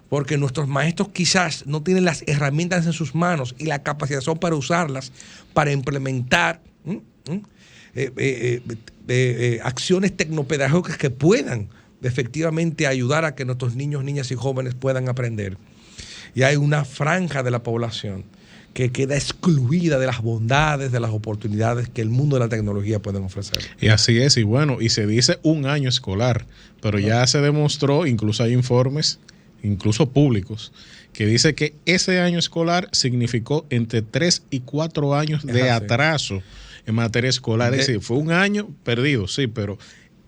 porque nuestros maestros quizás no tienen las herramientas en sus manos y la capacitación para usarlas, para implementar acciones tecnopedagógicas que puedan efectivamente ayudar a que nuestros niños, niñas y jóvenes puedan aprender. Y hay una franja de la población que queda excluida de las bondades, de las oportunidades que el mundo de la tecnología puede ofrecer. Y así es, y bueno, y se dice un año escolar, pero ya se demostró, incluso hay informes, incluso públicos, que dice que ese año escolar significó entre 3 y 4 años de atraso en materia escolar. Es decir, fue un año perdido, sí, pero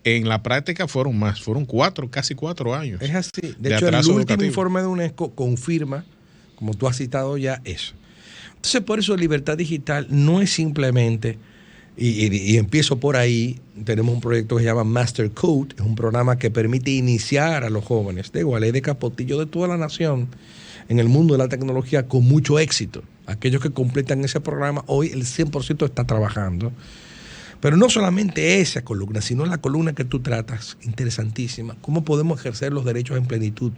en la práctica fueron más, fueron casi 4 años. Es así. De hecho, el último informe de UNESCO confirma, como tú has citado ya, eso. Entonces, por eso libertad digital no es simplemente, y empiezo por ahí, tenemos un proyecto que se llama Master Code, es un programa que permite iniciar a los jóvenes de Gualey, de Capotillo, de toda la nación, en el mundo de la tecnología con mucho éxito. Aquellos que completan ese programa, hoy el 100% está trabajando. Pero no solamente esa columna, sino la columna que tú tratas, interesantísima. ¿Cómo podemos ejercer los derechos en plenitud?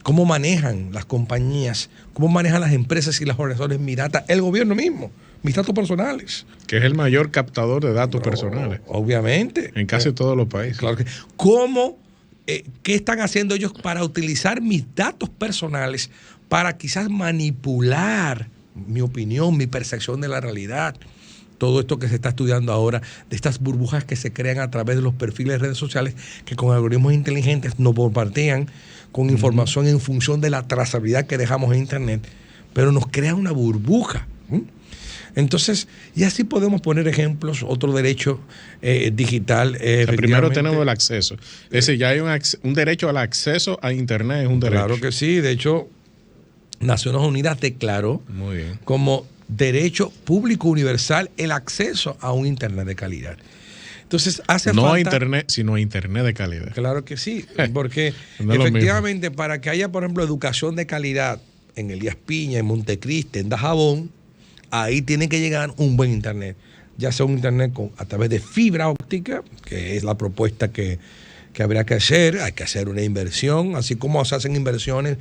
¿Cómo manejan las compañías? ¿Cómo manejan las empresas y las organizaciones mi data? El gobierno mismo, mis datos personales. Que es el mayor captador de datos personales. Obviamente. En casi todos los países. Claro que. ¿Cómo? ¿Qué están haciendo ellos para utilizar mis datos personales para quizás manipular mi opinión, mi percepción de la realidad? Todo esto que se está estudiando ahora, de estas burbujas que se crean a través de los perfiles de redes sociales, que con algoritmos inteligentes nos bombardean con información en función de la trazabilidad que dejamos en Internet, pero nos crea una burbuja. Entonces, y así podemos poner ejemplos, otro derecho digital. Primero tenemos el acceso. Es decir, ya hay un derecho al acceso a Internet, es un derecho. Claro que sí, de hecho, Naciones Unidas declaró como derecho público universal el acceso a un Internet de calidad. Entonces, hace falta... No a Internet, sino a Internet de calidad. Claro que sí, porque efectivamente para que haya, por ejemplo, educación de calidad en Elías Piña, en Montecristi, en Dajabón, ahí tiene que llegar un buen Internet. Ya sea un Internet a través de fibra óptica, que es la propuesta que habría que hacer. Hay que hacer una inversión, así como se hacen inversiones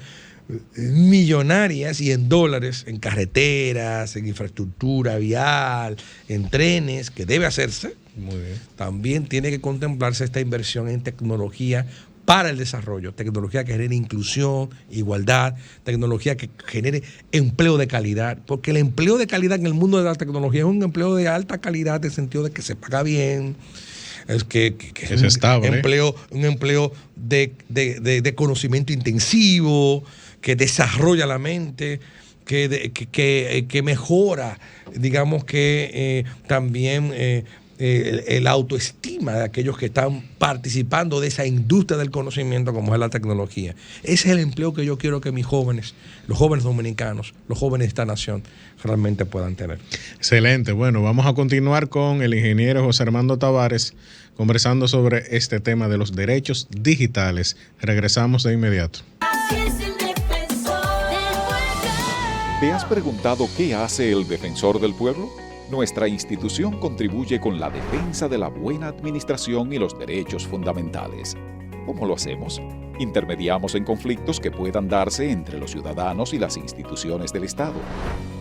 millonarias y en dólares en carreteras, en infraestructura vial, en trenes, que debe hacerse. Muy bien. También tiene que contemplarse esta inversión en tecnología para el desarrollo, tecnología que genere inclusión, igualdad, tecnología que genere empleo de calidad, porque el empleo de calidad en el mundo de la tecnología es un empleo de alta calidad en el sentido de que se paga bien, es que es un estable, un empleo de conocimiento intensivo, que desarrolla la mente, que mejora, digamos que también la autoestima de aquellos que están participando de esa industria del conocimiento como es la tecnología. Ese es el empleo que yo quiero que mis jóvenes, los jóvenes dominicanos, los jóvenes de esta nación realmente puedan tener. Excelente. Bueno, vamos a continuar con el ingeniero José Armando Tavares conversando sobre este tema de los derechos digitales. Regresamos de inmediato. ¿Te has preguntado qué hace el defensor del pueblo? Nuestra institución contribuye con la defensa de la buena administración y los derechos fundamentales. ¿Cómo lo hacemos? Intermediamos en conflictos que puedan darse entre los ciudadanos y las instituciones del Estado.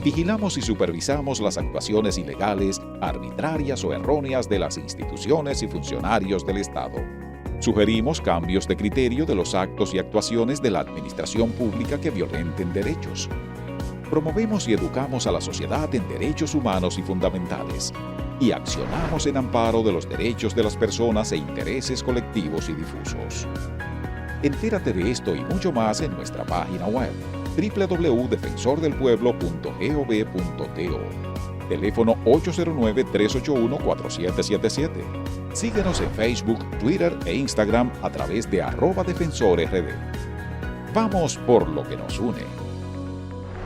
Vigilamos y supervisamos las actuaciones ilegales, arbitrarias o erróneas de las instituciones y funcionarios del Estado. Sugerimos cambios de criterio de los actos y actuaciones de la administración pública que violenten derechos. Promovemos y educamos a la sociedad en derechos humanos y fundamentales y accionamos en amparo de los derechos de las personas e intereses colectivos y difusos. Entérate de esto y mucho más en nuestra página web www.defensordelpueblo.gov.do. Teléfono 809-381-4777. Síguenos en Facebook, Twitter e Instagram a través de @defensorrd. Vamos por lo que nos une.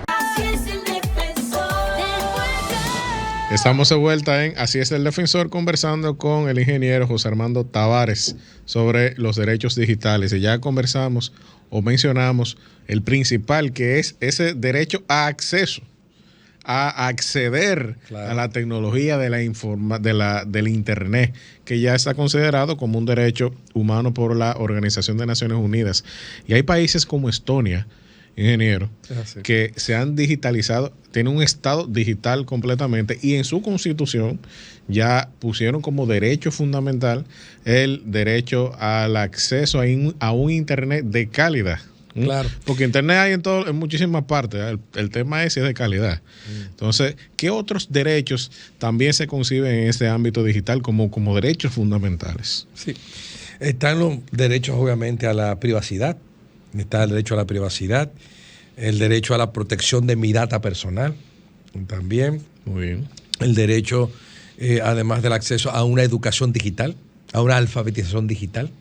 Así es el defensor del pueblo. Estamos de vuelta en Así es el Defensor, conversando con el ingeniero José Armando Tavares sobre los derechos digitales. Y ya conversamos o mencionamos el principal, que es ese derecho a acceso, a acceder a la tecnología del Internet, que ya está considerado como un derecho humano por la Organización de Naciones Unidas. Y hay países como Estonia, ingeniero, que se han digitalizado, tienen un estado digital completamente, y en su constitución ya pusieron como derecho fundamental el derecho al acceso a un Internet de calidad. Claro. Porque Internet hay en muchísimas partes. El tema es si es de calidad. Entonces, ¿qué otros derechos también se conciben en este ámbito digital como derechos fundamentales? Sí. Están los derechos, obviamente, a la privacidad. Está el derecho a la privacidad, el derecho a la protección de mi data personal también. Muy bien. El derecho, además del acceso a una educación digital, a una alfabetización digital.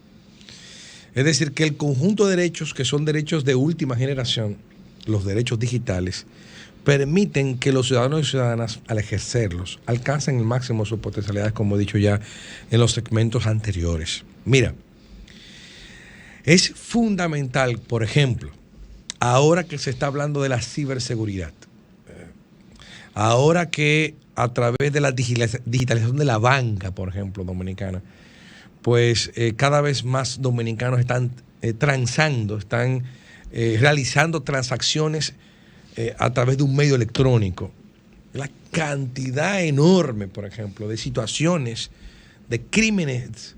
Es decir, que el conjunto de derechos, que son derechos de última generación, los derechos digitales, permiten que los ciudadanos y ciudadanas, al ejercerlos, alcancen el máximo de sus potencialidades, como he dicho ya en los segmentos anteriores. Mira, es fundamental, por ejemplo, ahora que se está hablando de la ciberseguridad, ahora que a través de la digitalización de la banca, por ejemplo, dominicana, pues cada vez más dominicanos están transando, están realizando transacciones a través de un medio electrónico. La cantidad enorme, por ejemplo, de situaciones, de crímenes,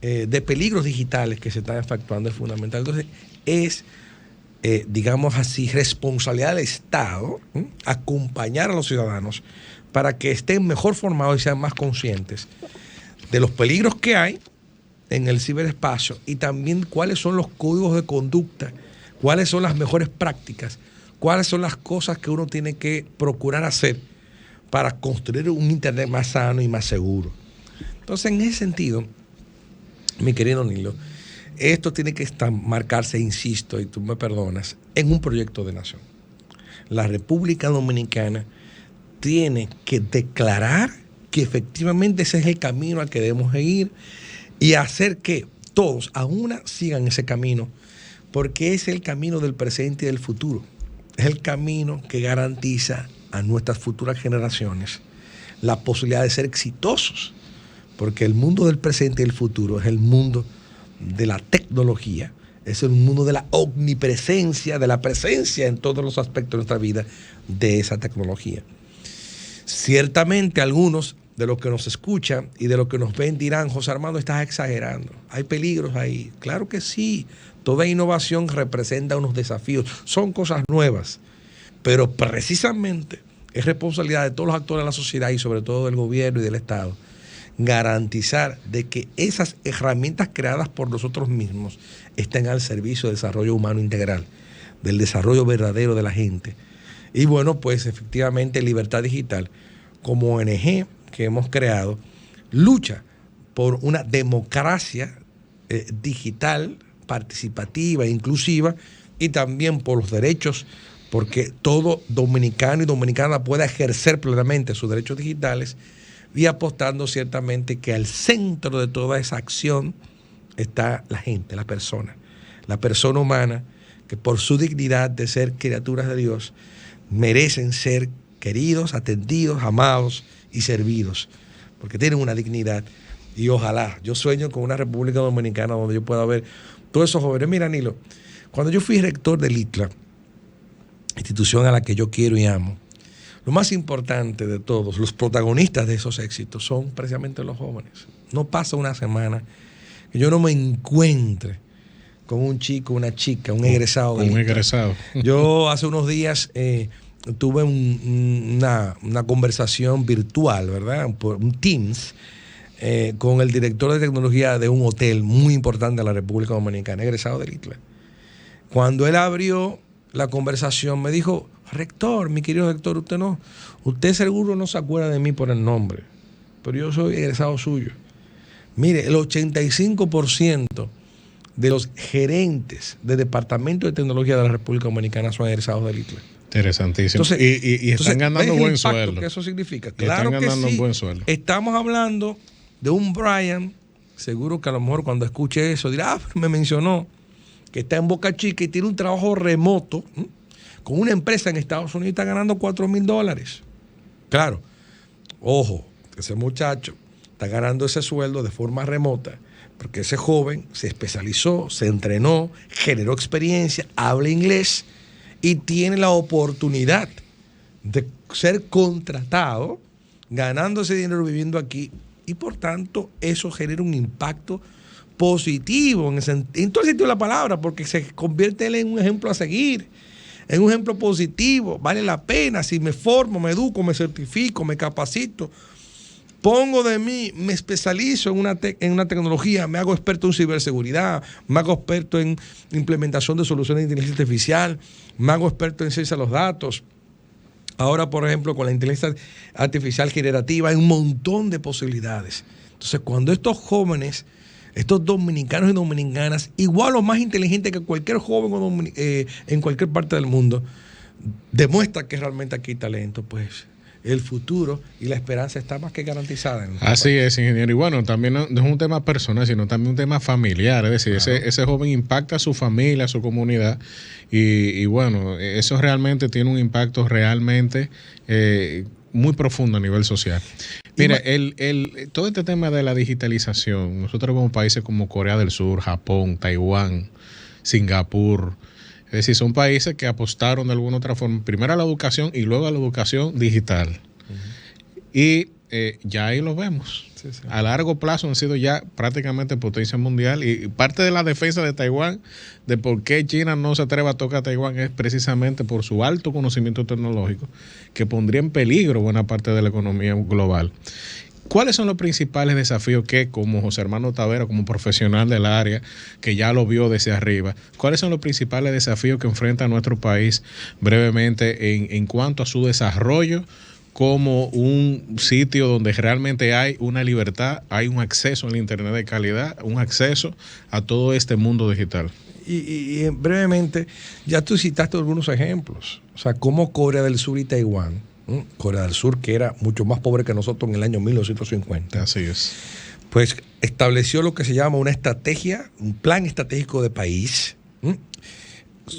de peligros digitales que se están efectuando es fundamental. Entonces, es, digamos así, responsabilidad del Estado acompañar a los ciudadanos para que estén mejor formados y sean más conscientes de los peligros que hay en el ciberespacio y también cuáles son los códigos de conducta, cuáles son las mejores prácticas, cuáles son las cosas que uno tiene que procurar hacer para construir un Internet más sano y más seguro. Entonces, en ese sentido, mi querido Nilo, esto tiene que marcarse, insisto, y tú me perdonas, en un proyecto de nación. La República Dominicana tiene que declarar que efectivamente ese es el camino al que debemos ir y hacer que todos a una sigan ese camino, porque es el camino del presente y del futuro. Es el camino que garantiza a nuestras futuras generaciones la posibilidad de ser exitosos, porque el mundo del presente y del futuro es el mundo de la tecnología, es el mundo de la omnipresencia, de la presencia en todos los aspectos de nuestra vida de esa tecnología. Ciertamente algunos de los que nos escuchan y de los que nos ven dirán: José Armando, estás exagerando, hay peligros ahí. Claro que sí, toda innovación representa unos desafíos, son cosas nuevas, pero precisamente es responsabilidad de todos los actores de la sociedad y sobre todo del gobierno y del Estado garantizar de que esas herramientas creadas por nosotros mismos estén al servicio del desarrollo humano integral, del desarrollo verdadero de la gente. Y bueno, pues efectivamente Libertad Digital, como ONG que hemos creado, lucha por una democracia digital, participativa, inclusiva, y también por los derechos, porque todo dominicano y dominicana pueda ejercer plenamente sus derechos digitales, y apostando ciertamente que al centro de toda esa acción está la gente, la persona humana, que por su dignidad de ser criaturas de Dios merecen ser queridos, atendidos, amados y servidos, porque tienen una dignidad. Y ojalá, yo sueño con una República Dominicana donde yo pueda ver todos esos jóvenes. Mira, Nilo, cuando yo fui rector del ITLA, institución a la que yo quiero y amo, lo más importante de todos, los protagonistas de esos éxitos son precisamente los jóvenes. No pasa una semana que yo no me encuentre con un chico, una chica, un egresado. Un egresado. Yo hace unos días tuve una conversación virtual, ¿verdad? Por un Teams, con el director de tecnología de un hotel muy importante de la República Dominicana, egresado del ITLA. Cuando él abrió la conversación, me dijo: rector, mi querido rector, usted seguro no se acuerda de mí por el nombre, pero yo soy egresado suyo. Mire, el 85% de los gerentes de departamento de tecnología de la República Dominicana son egresados del ITLA. Interesantísimo. Y están ganando buen sueldo. ¿Qué eso significa? Claro que sí. Un buen sueldo. Estamos hablando de un Brian, seguro que a lo mejor cuando escuche eso dirá: me mencionó que está en Boca Chica y tiene un trabajo remoto con una empresa en Estados Unidos y está ganando $4,000. Claro, ojo, ese muchacho está ganando ese sueldo de forma remota porque ese joven se especializó, se entrenó, generó experiencia, habla inglés y tiene la oportunidad de ser contratado, ganando ese dinero viviendo aquí, y por tanto eso genera un impacto positivo en todo el sentido de la palabra, porque se convierte él en un ejemplo a seguir, en un ejemplo positivo. Vale la pena si me formo, me educo, me certifico, me capacito, pongo de mí, me especializo en una tecnología, me hago experto en ciberseguridad, me hago experto en implementación de soluciones de inteligencia artificial, me hago experto en ciencia de los datos. Ahora, por ejemplo, con la inteligencia artificial generativa hay un montón de posibilidades. Entonces, cuando estos jóvenes, estos dominicanos y dominicanas, igual o más inteligentes que cualquier joven en cualquier parte del mundo, demuestra que realmente aquí hay talento, pues el futuro y la esperanza está más que garantizada. Así es, ingeniero. Y bueno, también no es un tema personal, sino también un tema familiar. Es decir, claro, ese joven impacta a su familia, a su comunidad. Y bueno, eso realmente tiene un impacto realmente muy profundo a nivel social. Mira, todo este tema de la digitalización, nosotros como países como Corea del Sur, Japón, Taiwán, Singapur, es decir, son países que apostaron de alguna otra forma, primero a la educación y luego a la educación digital. Uh-huh. Y ya ahí lo vemos. Sí, sí. A largo plazo han sido ya prácticamente potencia mundial, y parte de la defensa de Taiwán, de por qué China no se atreve a tocar a Taiwán, es precisamente por su alto conocimiento tecnológico, que pondría en peligro buena parte de la economía global. ¿Cuáles son los principales desafíos que, como José Hermano Tavera, como profesional del área, que ya lo vio desde arriba, cuáles son los principales desafíos que enfrenta nuestro país brevemente en cuanto a su desarrollo como un sitio donde realmente hay una libertad, hay un acceso al Internet de calidad, un acceso a todo este mundo digital? Y brevemente, ya tú citaste algunos ejemplos, o sea, como Corea del Sur y Taiwán, Corea del Sur, que era mucho más pobre que nosotros en el año 1950. Así es. Pues estableció lo que se llama una estrategia, un plan estratégico de país,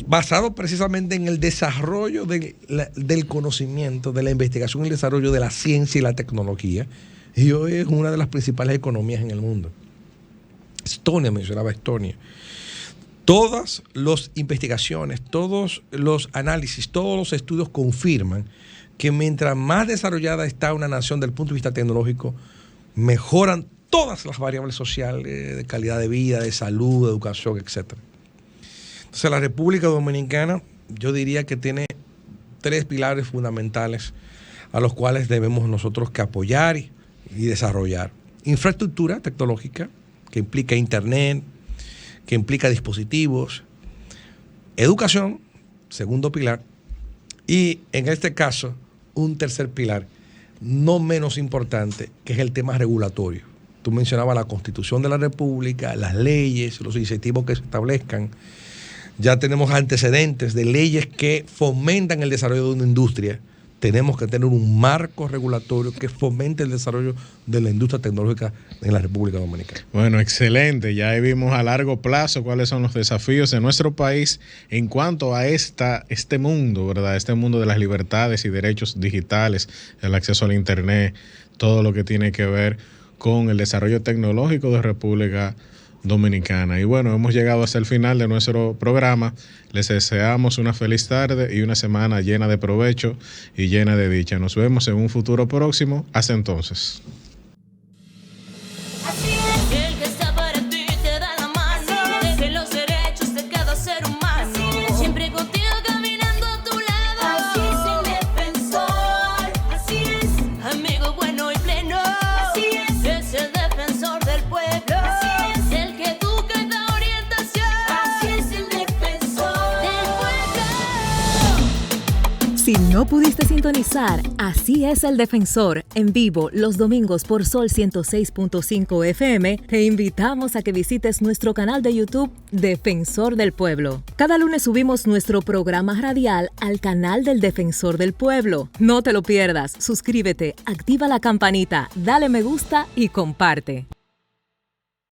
basado precisamente en el desarrollo del conocimiento, de la investigación y el desarrollo de la ciencia y la tecnología. Y hoy es una de las principales economías en el mundo. Estonia, mencionaba Estonia. Todas las investigaciones, todos los análisis, todos los estudios confirman que mientras más desarrollada está una nación desde el punto de vista tecnológico, mejoran todas las variables sociales, de calidad de vida, de salud, de educación, etc. Entonces, la República Dominicana, yo diría que tiene 3 pilares fundamentales a los cuales debemos nosotros que apoyar y desarrollar. Infraestructura tecnológica, que implica Internet, que implica dispositivos. Educación, segundo pilar. Y en este caso, un tercer pilar, no menos importante, que es el tema regulatorio. Tú mencionabas la Constitución de la República, las leyes, los incentivos que se establezcan. Ya tenemos antecedentes de leyes que fomentan el desarrollo de una industria. Tenemos que tener un marco regulatorio que fomente el desarrollo de la industria tecnológica en la República Dominicana. Bueno, excelente. Ya vimos a largo plazo cuáles son los desafíos de nuestro país en cuanto a este mundo, ¿verdad? Este mundo de las libertades y derechos digitales, el acceso al Internet, todo lo que tiene que ver con el desarrollo tecnológico de República Dominicana. Y bueno, hemos llegado hasta el final de nuestro programa. Les deseamos una feliz tarde y una semana llena de provecho y llena de dicha. Nos vemos en un futuro próximo. Hasta entonces. El que está para ti te ¿No pudiste sintonizar? Así es El Defensor, en vivo los domingos por Sol 106.5 FM. Te invitamos a que visites nuestro canal de YouTube Defensor del Pueblo. Cada lunes subimos nuestro programa radial al canal del Defensor del Pueblo. No te lo pierdas, suscríbete, activa la campanita, dale me gusta y comparte.